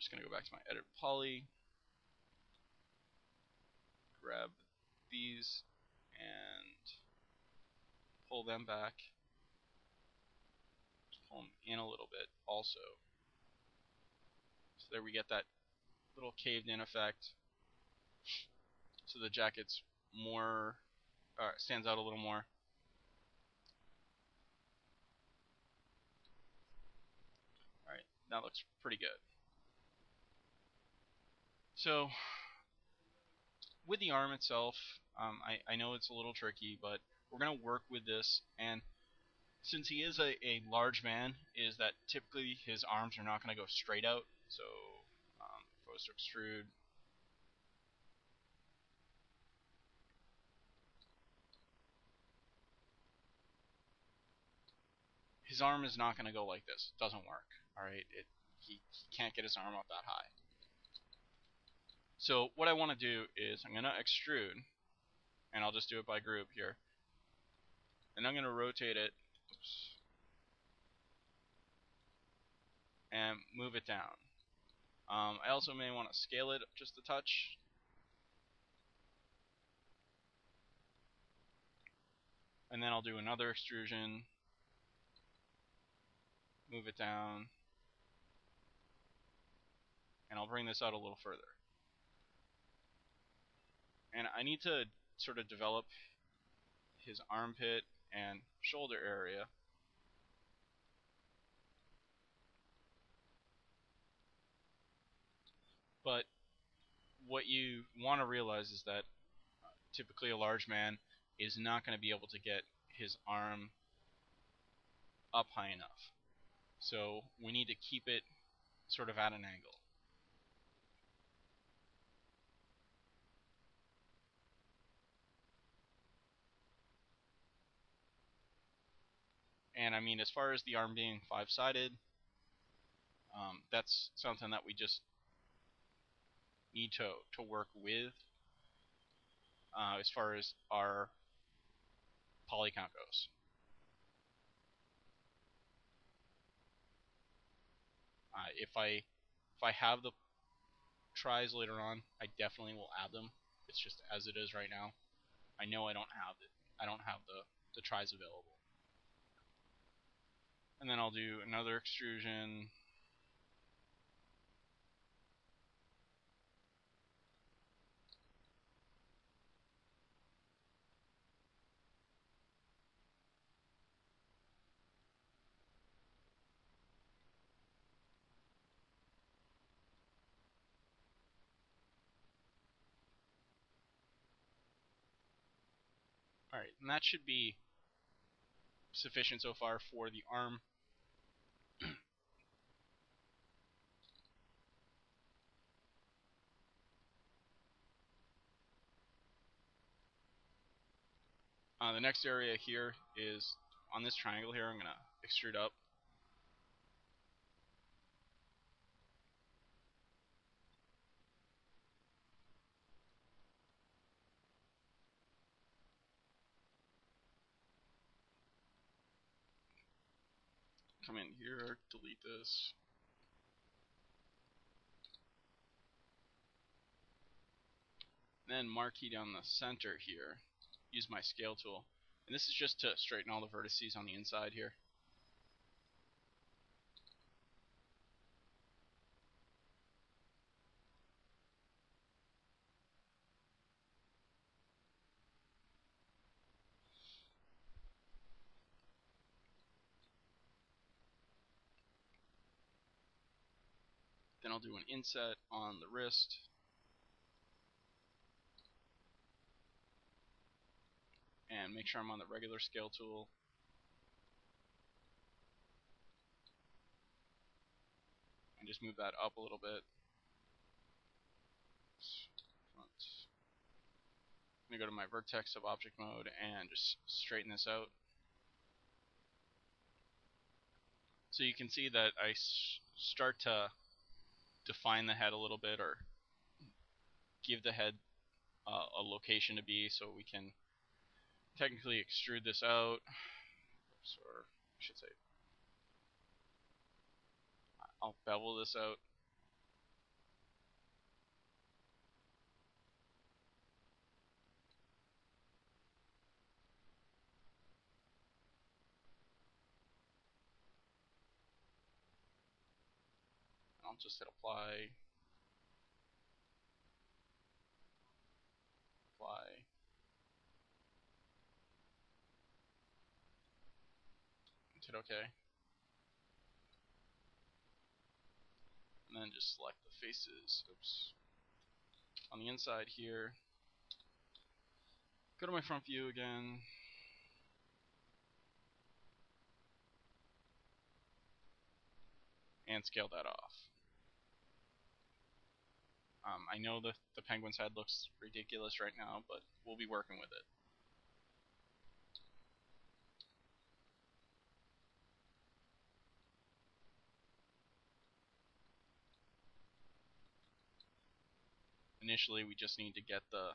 just going to go back to my edit poly, grab these, and pull them back. Pull them in a little bit also. So there we get that little caved in effect. So the jacket's more, stands out a little more. Alright, that looks pretty good. So with the arm itself, I know it's a little tricky, but we're going to work with this. And since he is a large man, is that typically his arms are not going to go straight out. So if I was to extrude, his arm is not going to go like this. It doesn't work. Alright, he can't get his arm up that high. So what I want to do is I'm going to extrude, and I'll just do it by group here. And I'm going to rotate it, oops, and move it down. I also may want to scale it just a touch. And then I'll do another extrusion, move it down, and I'll bring this out a little further. And I need to sort of develop his armpit and shoulder area. But what you want to realize is that typically a large man is not going to be able to get his arm up high enough. So we need to keep it sort of at an angle. And I mean, as far as the arm being five-sided, that's something that we just need to work with as far as our poly count goes. If I have the tries later on, I definitely will add them. It's just as it is right now. I know I don't have it. I don't have the tries available. And then I'll do another extrusion. Alright, and that should be sufficient so far for the arm. The next area here is on this triangle here. I'm going to extrude up. Come in here, delete this. Then marquee down the center here. Use my scale tool. And this is just to straighten all the vertices on the inside here. Then I'll do an inset on the wrist. And make sure I'm on the regular scale tool. And just move that up a little bit. I'm going to go to my vertex of object mode and just straighten this out. So you can see that I start to define the head a little bit, or give the head a location to be, so we can technically extrude this out. Or I should say, I'll bevel this out. I'll just hit apply, hit OK, and then just select the faces. Oops. On the inside here, go to my front view again, and scale that off. I know the penguin's head looks ridiculous right now, but we'll be working with it. Initially, we just need to get the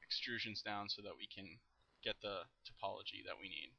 extrusions down so that we can get the topology that we need.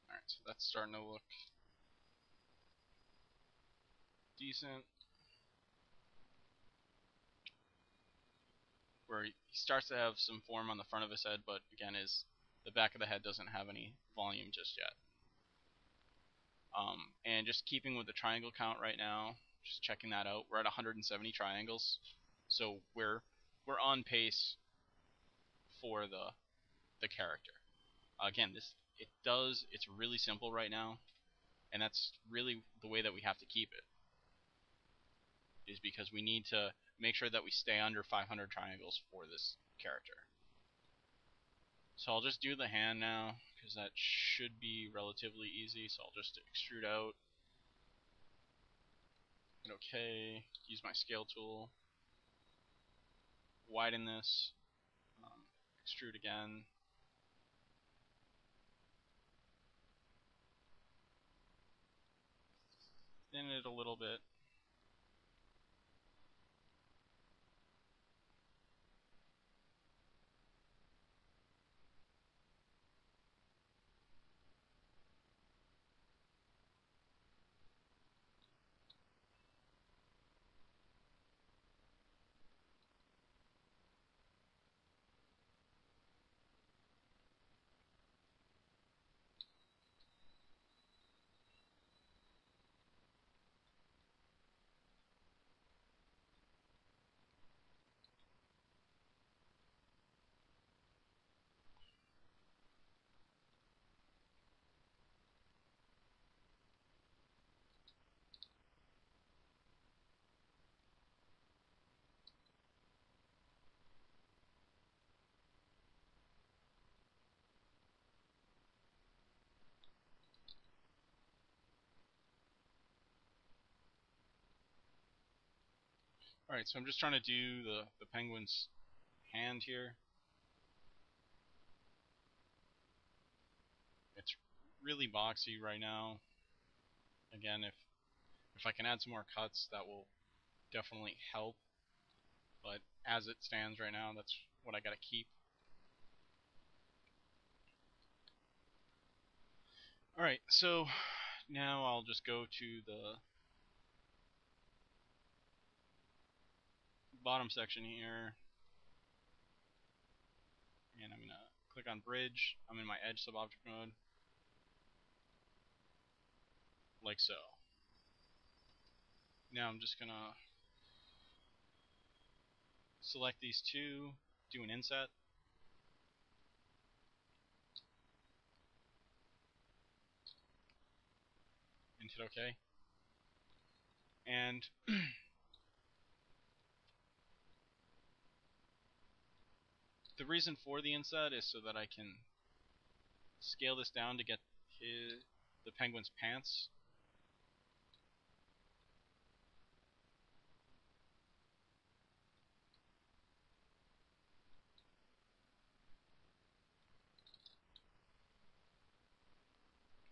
Alright, so that's starting to look decent. Where he starts to have some form on the front of his head, but again, the back of the head doesn't have any volume just yet. And just keeping with the triangle count right now, just checking that out, we're at 170 triangles, so we're on pace for the character. Again, it's really simple right now, and that's really the way that we have to keep it, is because we need to make sure that we stay under 500 triangles for this character. So I'll just do the hand now, because that should be relatively easy. So I'll just extrude out, hit OK, use my scale tool, widen this, extrude again, thin it a little bit. Alright, so I'm just trying to do the penguin's hand here. It's really boxy right now. Again, if I can add some more cuts, that will definitely help. But as it stands right now, that's what I gotta keep. Alright, so now I'll just go to the bottom section here, and I'm gonna click on bridge. I'm in my edge subobject mode, like so. Now I'm just gonna select these two, do an inset, and hit OK. And the reason for the inset is so that I can scale this down to get the penguin's pants.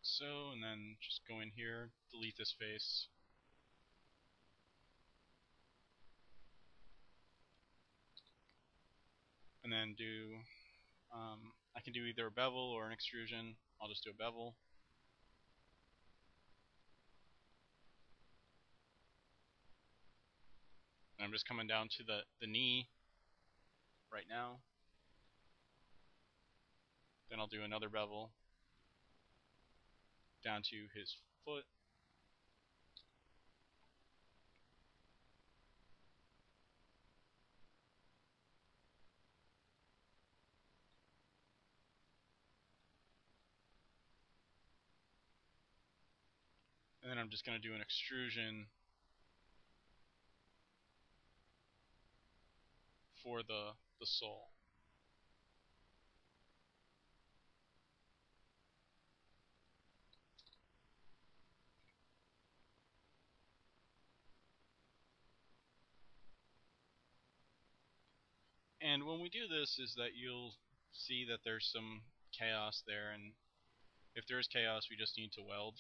So, and then just go in here, delete this face. And then do, I can do either a bevel or an extrusion. I'll just do a bevel. And I'm just coming down to the knee right now. Then I'll do another bevel down to his foot. And then I'm just going to do an extrusion for the sole. And when we do this is that you'll see that there's some chaos there, and if there is chaos, we just need to weld.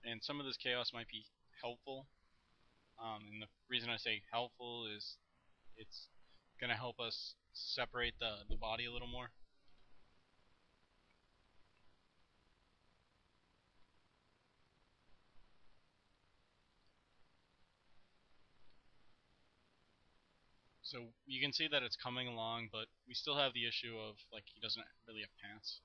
And some of this chaos might be helpful. And the reason I say helpful is it's going to help us separate the body a little more. So you can see that it's coming along, but we still have the issue of, like, he doesn't really have pants.